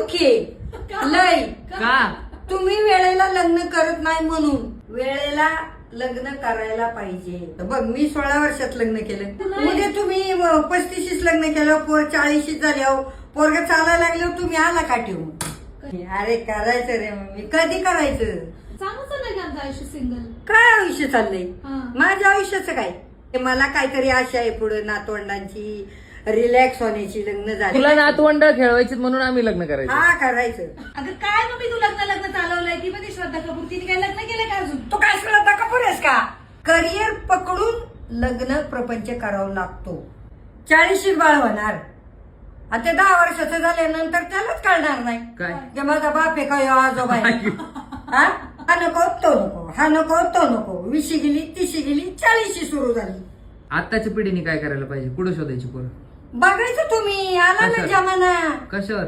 दुःखी आहे लय. का तुम्ही वेळेला लग्न करत नाही म्हणून. वेळेला लग्न करायला पाहिजे. बघ मी 16 वर्षात लग्न केलं. उद्या तुम्ही 35 लग्न केलं, पोर 40 झाल्यावर पोरग चालायला लागल्यावर तुम्ही आला का ठेवून. अरे करायचं रे मम्मी, कधी करायचं. चांगलं चाललंय का आमचं आयुष्य सिंगल. काय आयुष्य चाललंय हा. माझ्या आयुष्याचं काय. मला काहीतरी आशा आहे पुढे नातवंडांची, रिलॅक्स होण्याची. लग्न झालं तुला नातवंड खेळवायची म्हणून आम्ही लग्न करायचं. हा करायचं. अगं काय मम्मी तू लग्न चालवलंय ती मध्ये श्रद्धा कपूर तिने काय लग्न केलं का अजून. तू काय श्रद्धा कपूर आहेस का. करिअर पकडून लग्न प्रपंच करावं लागतो. 40 बाळ होणार आता ते 10 वर्षाचं झाल्यानंतर त्यालाच कळणार नाही काय की माझा बाप आहे का ह्यो आजोबा आहे. हा नको तो नको, हा नको तो नको. 20 गेली 30 गेली 40 सुरू झाली. आत्ताच्या पिढीने काय करायला पाहिजे, कुठं शोधायची पोरं, बघायचं तुम्ही. आला ना कशावर? जमाना. कशावर